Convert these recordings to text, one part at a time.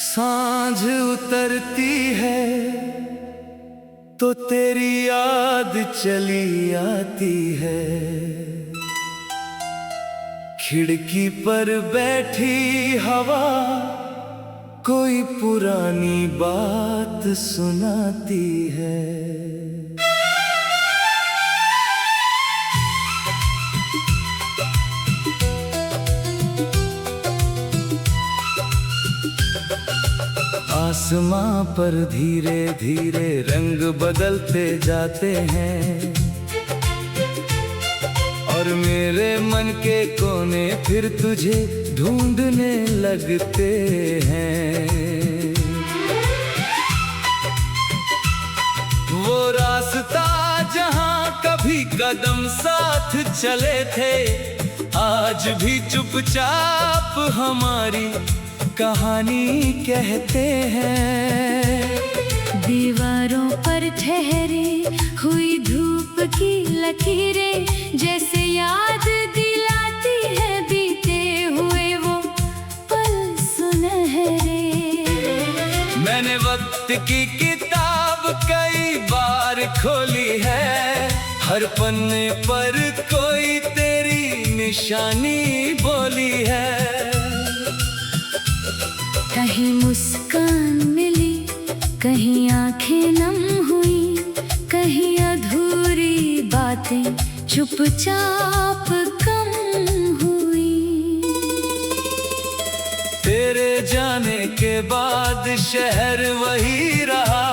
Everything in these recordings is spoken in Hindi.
सांझ उतरती है तो तेरी याद चली आती है। खिड़की पर बैठी हवा कोई पुरानी बात सुनाती है। आसमां पर धीरे धीरे रंग बदलते जाते हैं और मेरे मन के कोने फिर तुझे ढूंढने लगते हैं। वो रास्ता जहां कभी कदम साथ चले थे, आज भी चुपचाप हमारी कहानी कहते हैं। दीवारों पर ठहरी हुई धूप की लकीरें जैसे याद दिलाती है बीते हुए वो पल सुनहरे। मैंने वक्त की किताब कई बार खोली है, हर पन्ने पर कोई तेरी निशानी बोली है। कहीं मुस्कान मिली, कहीं आंखें नम हुई, कहीं अधूरी बातें चुपचाप कम हुई। तेरे जाने के बाद शहर वही रहा,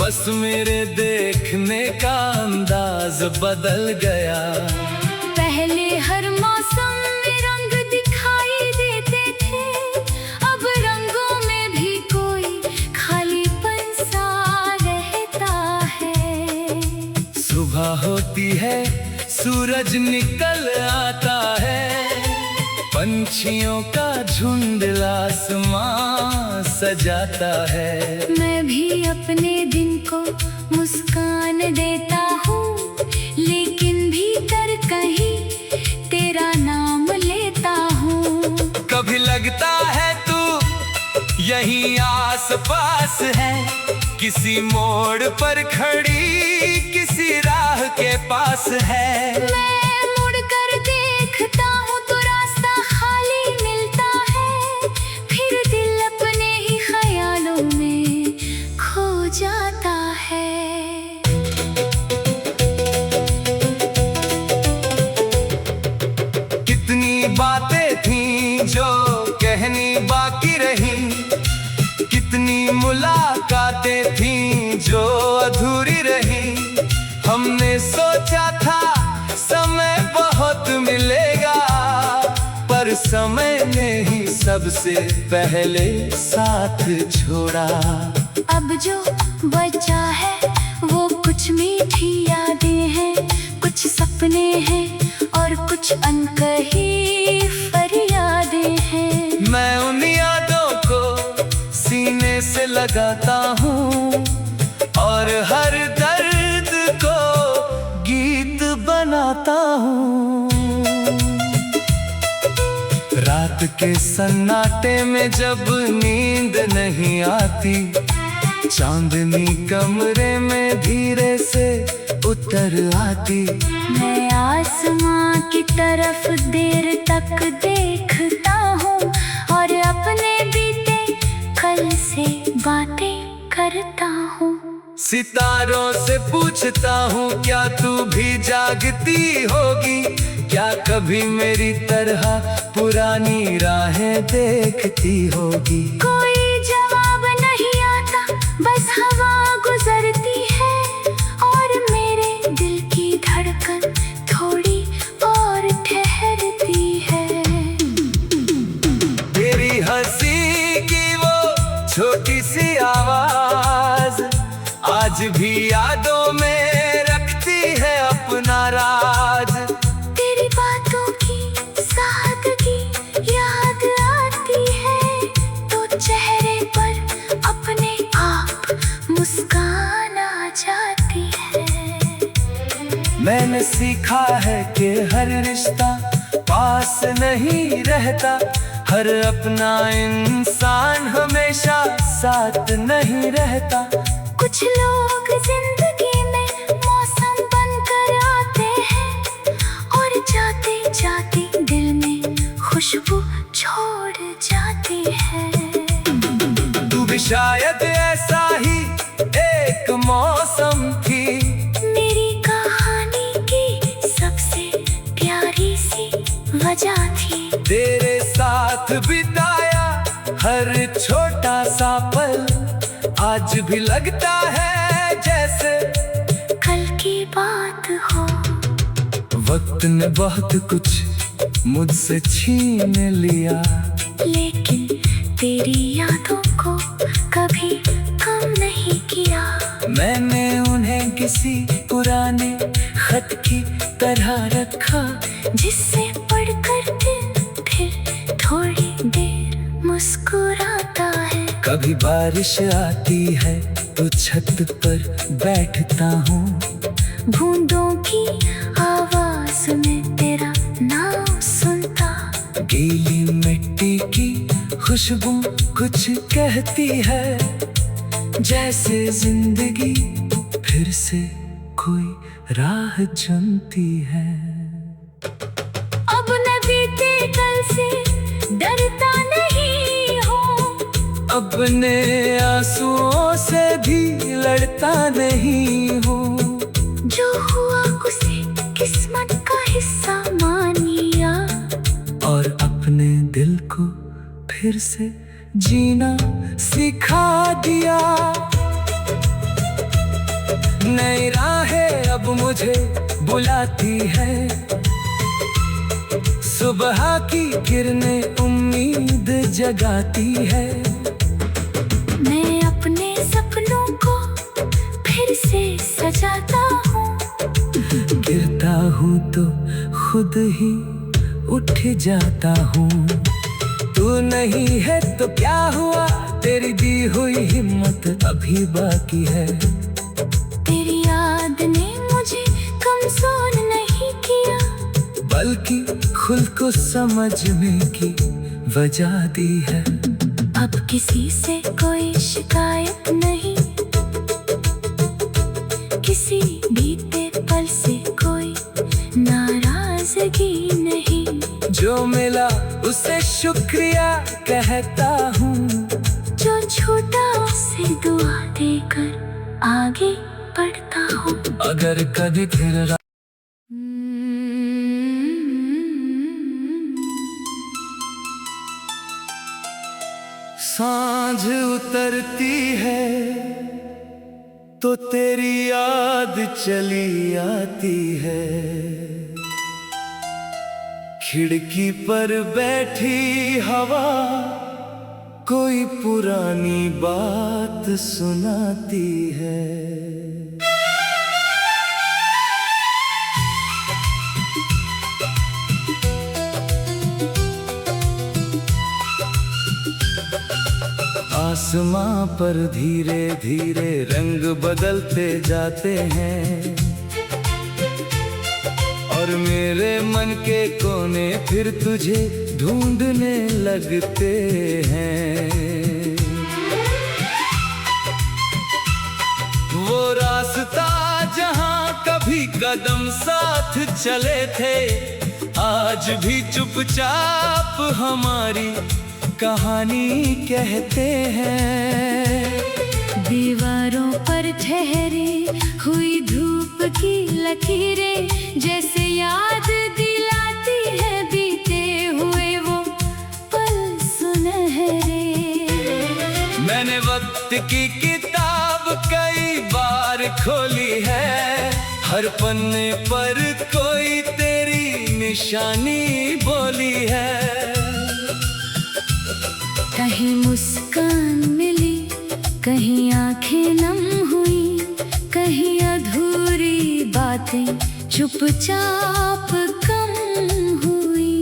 बस मेरे देखने का अंदाज बदल गया। पहले हर मौसम में रंग दिखाई देते थे, अब रंगों में भी कोई खालीपन सा रहता है। सुबह होती है, सूरज निकल आता है, पंछियों का झुंड आसमां सजाता है। मैं भी अपने दिन को मुस्कान देता हूँ, लेकिन भीतर कहीं तेरा नाम लेता हूँ। कभी लगता है तू यहीं आस पास है, किसी मोड़ पर खड़ी किसी राह के पास है। मैं मुड़कर देखता हूँ तो रास्ता खाली मिलता है, फिर दिल अपने ही ख्यालों में खो जाता है। कितनी बातें थीं जो कहनी बाकी रही, कितनी मुलाकातें थीं जो अधूरी रही। हमने सोचा था समय बहुत मिलेगा, पर समय ने ही सबसे पहले साथ छोड़ा। अब जो बचा है वो कुछ मीठी यादें हैं, कुछ सपने हैं और कुछ अनकही फरियादें हैं। मैं उन यादों को सीने से लगाता हूँ और हर दर्द को गीत बनाता हूँ। रात के सन्नाटे में जब नींद नहीं आती, चांदनी कमरे में धीरे से उतर आती। मैं आसमां की तरफ देर तक देखता हूँ और अपने बीते कल से बातें करता हूँ। सितारों से पूछता हूँ क्या तू भी जागती होगी, क्या कभी मेरी तरह पुरानी राहें देखती होगी। कोई जवाब नहीं आता, बस हवा गुजरती है और मेरे दिल की धड़कन थोड़ी और ठहरती है। तेरी हंसी की वो छोटी सी आवाज आज भी यादों में रखती है अपना राज। तेरी बातों की सादगी याद आती है तो चेहरे पर अपने आप मुस्कान आ जाती है। मैंने मैंने सीखा है कि हर रिश्ता पास नहीं रहता, हर अपना इंसान हमेशा साथ नहीं रहता। कुछ लोग जिंदगी में मौसम बनकर आते हैं और जाते जाते दिल में खुशबू छोड़ जाते हैं। तू भी शायद ऐसा ही एक मौसम थी, मेरी कहानी की सबसे प्यारी सी वजह थी। तेरे साथ बिताया हर छोटा सा पल आज भी लगता है जैसे कल की बात हो। वक्त ने बहुत कुछ मुझसे छीन लिया, लेकिन तेरी यादों को कभी कम नहीं किया। मैंने उन्हें किसी पुराने खत की तरह रखा, जिससे पढ़कर दिल फिर थोड़ी देर मुस्कुराता है। कभी बारिश आती है तो छत पर बैठता हूँ, बूंदों की आवाज में तेरा नाम सुनता। गीली मिट्टी की खुशबू कुछ कहती है, जैसे जिंदगी फिर से कोई राह चुनती है। अब न बीते कल से डरता नहीं हूँ, अपने आंसुओं से भी लड़ता नहीं हूँ। जो हुआ उसे किस्मत का हिस्सा मान लिया, और अपने दिल को फिर से जीना सिखा दिया। नई राहें अब मुझे बुलाती है, सुबह की किरणें उम्मीद जगाती है। मैं अपने सपनों को फिर से सजाता हूँ। गिरता हूँ तो खुद ही उठ जाता हूँ। तू नहीं है तो क्या हुआ, तेरी दी हुई हिम्मत अभी बाकी है। तेरी याद ने मुझे कमजोर नहीं किया, बल्कि खुद को समझने की वजह दी है। अब किसी से कोई शिकायत नहीं, किसी बीते पल से कोई नाराजगी नहीं। जो मिला उसे शुक्रिया कहता हूँ, जो छूटा उसे दुआ देकर आगे बढ़ता हूँ। अगर कभी फिर सांझ उतरती है तो तेरी याद चली आती है। खिड़की पर बैठी हवा कोई पुरानी बात सुनाती है। आसमां पर धीरे धीरे रंग बदलते जाते हैं, और मेरे मन के कोने फिर तुझे ढूंढने लगते हैं। वो रास्ता जहां कभी कदम साथ चले थे, आज भी चुपचाप हमारी कहानी कहते हैं। दीवारों पर ठहरी हुई धूप की लकीरें जैसे याद दिलाती है बीते हुए वो पल सुनहरे। मैंने वक्त की किताब कई बार खोली है, हर पन्ने पर कोई तेरी निशानी बोली है। कहीं मुस्कान मिली, कहीं आंखें नम हुई, कहीं अधूरी बातें चुपचाप कम हुई।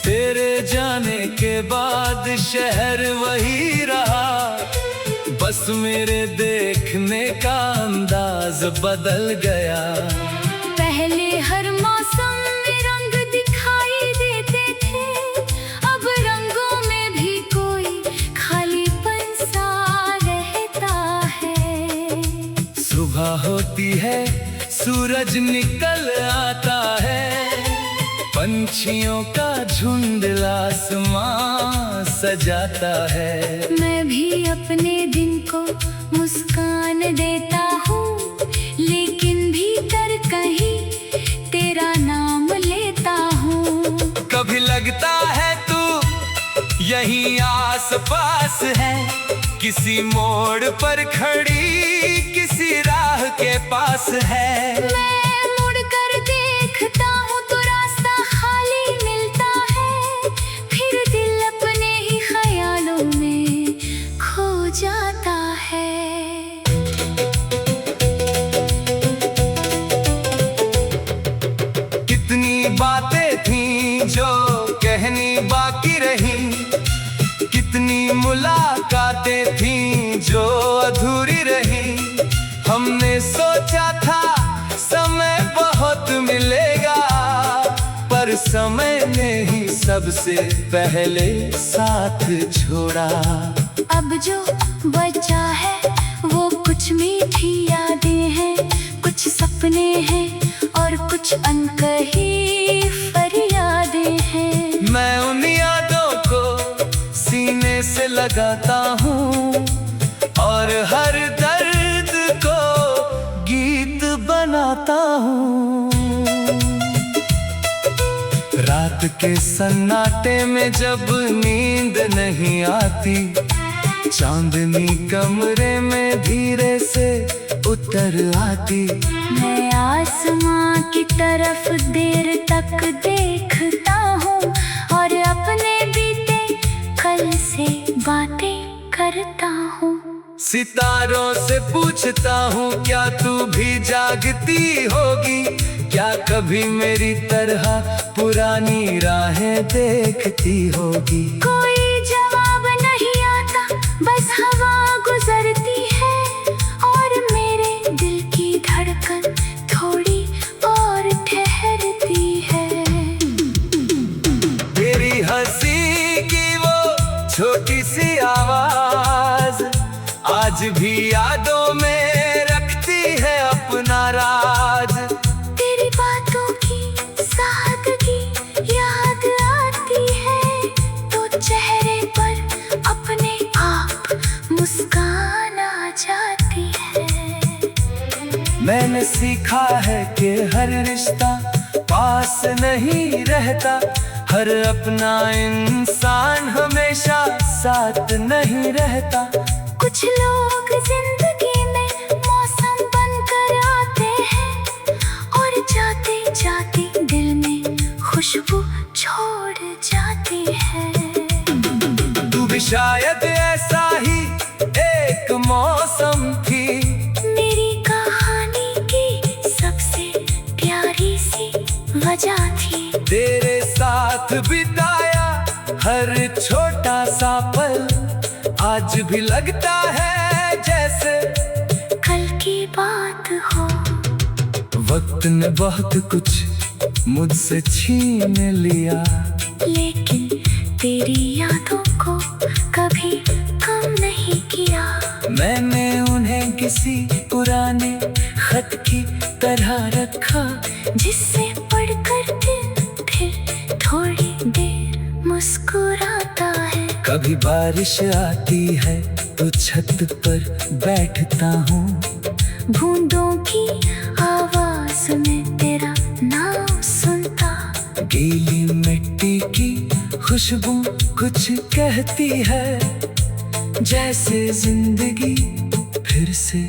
तेरे जाने के बाद शहर वही रहा, बस बस मेरे देखने का अंदाज बदल गया। पहले हर मौसम में रंग दिखाई देते थे, अब रंगों में भी कोई खालीपन सा रहता है। सुबह होती है, सूरज निकल आता है, पंछियों का झुंड आसमां सजाता है। मैं भी अपने दिन को मुस्कान देता हूँ, लेकिन भीतर कहीं तेरा नाम लेता हूँ। कभी लगता है तू यहीं आस पास है, किसी मोड़ पर खड़ी किसी राह के पास है। मैं मुड़कर देखता हूँ तो रास्ता खाली मिलता है, फिर दिल अपने ही ख्यालों में खो जाता है। कितनी बातें थीं जो कहनी बाकी रही, कितनी मुलाकातें थीं जो अधूरी रही। हमने सोचा था समय बहुत मिलेगा, पर समय ने ही सबसे पहले साथ छोड़ा। अब जो बचा है वो कुछ मीठी यादें हैं, कुछ सपने हैं और कुछ अनकही फरियादें हैं। मैं उन यादों को सीने से लगाता हूँ और हर दर्द को गीत बनाता हूँ। रात के सन्नाटे में जब नींद नहीं आती, चांदनी कमरे में धीरे से उतर आती। मैं आसमां की तरफ देर तक देखता हूँ और अपने बीते कल से बातें करता हूँ। सितारों से पूछता हूँ क्या तू भी जागती होगी, क्या कभी मेरी तरह पुरानी राहें देखती होगी। कोई जवाब नहीं आता, बस हवा गुजरती है और मेरे दिल की धड़कन थोड़ी और ठहरती है। तेरी हंसी की वो छोटी सी आवाज आज भी यादों में रखती है अपना राज। तेरी बातों की सादगी याद आती है तो चेहरे पर अपने आप मुस्कान आ जाती है। मैंने सीखा है कि हर रिश्ता पास नहीं रहता, हर अपना इंसान हमेशा साथ नहीं रहता। कुछ लोग जिंदगी में मौसम बनकर आते हैं और जाते जाते दिल में खुशबू छोड़ जाती है। तू भी शायद ऐसा ही एक मौसम थी, मेरी कहानी की सबसे प्यारी सी वजह थी। तेरे साथ बिताया हर छोटा सा पल आज भी लगता है जैसे कल की बात हो। वक्त ने बहुत कुछ मुझसे छीन लिया, लेकिन तेरी यादों को कभी कम नहीं किया। मैंने उन्हें किसी पुराने खत की तरह रखा, जिससे पढ़कर दिल फिर थोड़ी देर मुस्कुराता है। कभी बारिश आती है तो छत पर बैठता हूँ, बूंदों की आवाज में तेरा नाम सुनता। गीली मिट्टी की खुशबू कुछ कहती है, जैसे जिंदगी फिर से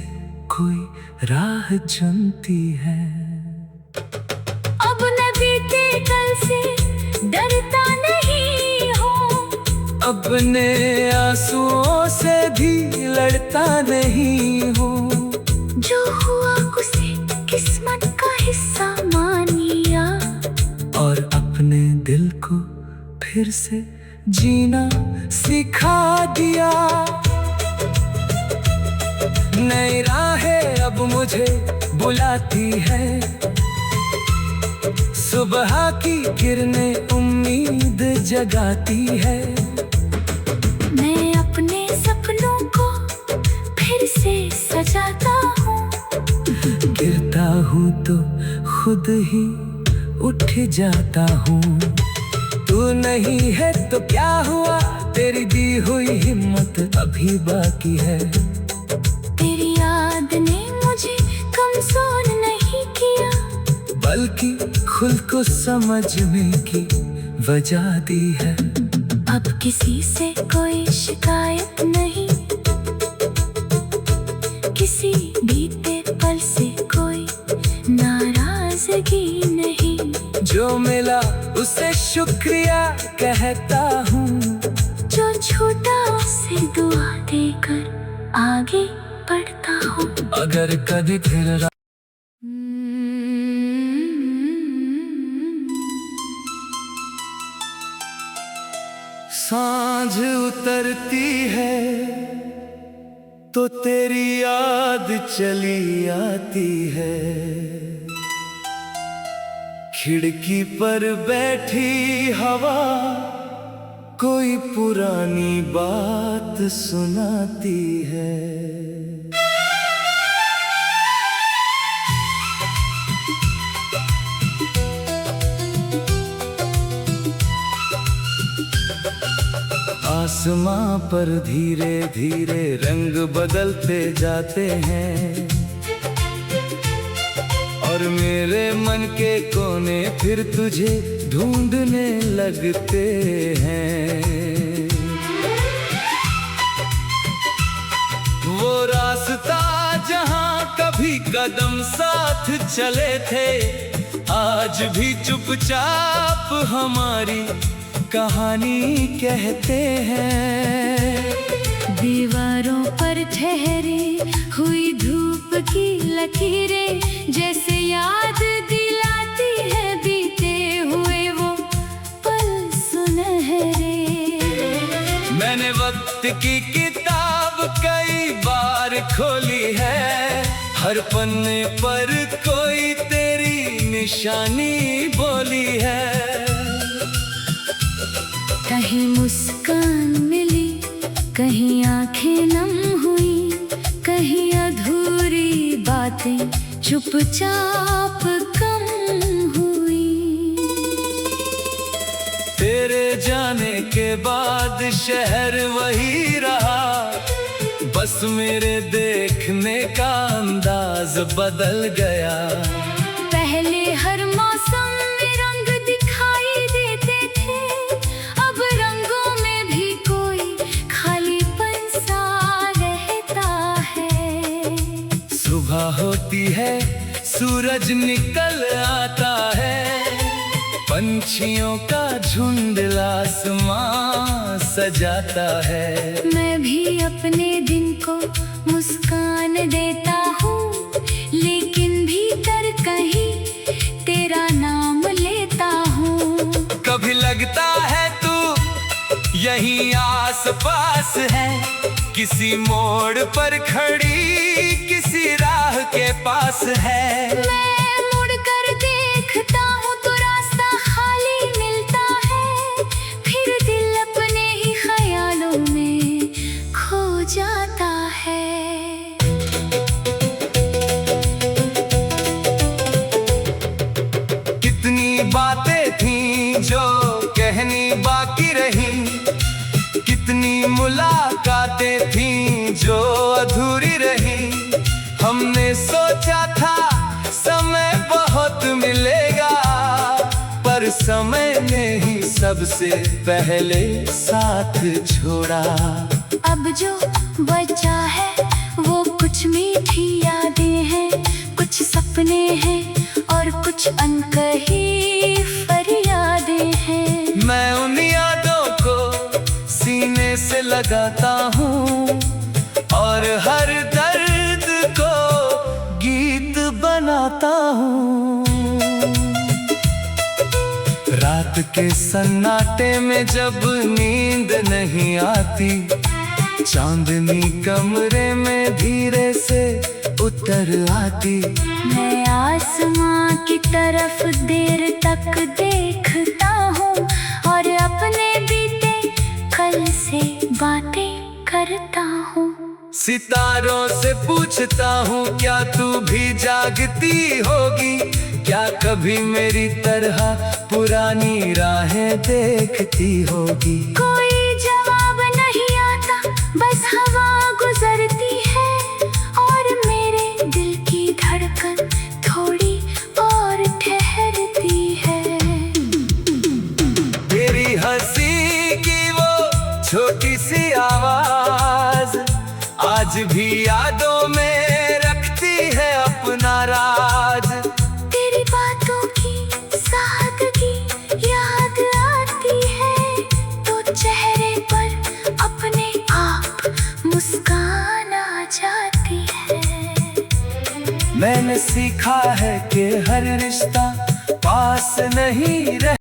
कोई राह चुनती है। अब न बीते कल से डरता नहीं हूँ, अपने आंसुओं से भी लड़ता नहीं हूँ। जो हुआ उसे किस्मत का हिस्सा मानिया और अपने दिल को फिर से जीना सिखा दिया। नई राहें अब मुझे बुलाती है, सुबह की किरणें उम्मीद जगाती है। मैं अपने सपनों को फिर से सजाता हूँ, गिरता हूँ तो खुद ही उठ जाता हूँ। तू नहीं है तो क्या हुआ, तेरी दी हुई हिम्मत अभी बाकी है। तेरी याद ने मुझे कमजोर नहीं किया, बल्कि खुद को समझने की वजह दी है। अब किसी से कोई शिकायत नहीं, किसी बीते पल से कोई नाराजगी नहीं। जो मिला उसे शुक्रिया कहता हूँ, जो छूटा उसे दुआ देकर आगे बढ़ता हूँ। अगर कभी फिर सांझ उतरती है तो तेरी याद चली आती है। खिड़की पर बैठी हवा कोई पुरानी बात सुनाती है। आसमां पर धीरे धीरे रंग बदलते जाते हैं, और मेरे मन के कोने फिर तुझे ढूंढने लगते हैं। वो रास्ता जहां कभी कदम साथ चले थे, आज भी चुपचाप हमारी कहानी कहते हैं। दीवारों पर ठहरी हुई धूप की लकीरें जैसे याद दिलाती है बीते हुए वो पल सुनहरे। मैंने वक्त की किताब कई बार खोली है, हर पन्ने पर कोई तेरी निशानी बोली है। कहीं मुस्कान मिली, कहीं आंखें नम हुई, कहीं अधूरी बातें चुपचाप कम हुई। तेरे जाने के बाद शहर वही रहा, बस मेरे देखने का अंदाज बदल गया। पहले हर मौसम में रंग दिखाई देते थे, अब रंगों में भी कोई खालीपन सा रहता है। सुबह होती है, सूरज निकल आता है, पंछियों का झुंड आसमां सजाता है। मैं भी अपने दिन को मुस्कान देता हूँ, लेकिन भीतर कहीं तेरा नाम लेता हूँ। कभी लगता है तू यहीं आस पास है, किसी मोड़ पर खड़ी किसी राह के पास है। मैं मुड़कर देखता हूँ तो रास्ता खाली मिलता है, फिर दिल अपने ही ख्यालों में खो जाता है। कितनी बातें थीं जो कहनी बाकी रही, कितनी मुलाकातें थीं जो अधूरी रही। हमने सोचा था समय बहुत मिलेगा, पर समय ने ही सबसे पहले साथ छोड़ा। अब जो बचा है वो कुछ मीठी यादें हैं, कुछ सपने हैं और कुछ अनकही फरियादें हैं। मैं उन यादों को सीने से लगाता हूँ, और हर दर्द को गीत बनाता हूँ। रात के सन्नाटे में जब नींद नहीं आती, चांदनी कमरे में धीरे से उतर आती। मैं आसमां की तरफ देर तक देखता हूँ और अपने बीते कल से बातें करता हूँ। सितारों से पूछता हूँ क्या तू भी जागती होगी, क्या कभी मेरी तरह पुरानी राहें देखती होगी। कोई जवाब नहीं आता, बस हवा गुजरती है और मेरे दिल की धड़कन थोड़ी और ठहरती है। तेरी हंसी की वो छोटी सी आवाज आज भी यादों में रखती है अपना राज। तेरी बातों की सादगी याद आती है तो चेहरे पर अपने आप मुस्कान आ जाती है। मैंने सीखा है कि हर रिश्ता पास नहीं रह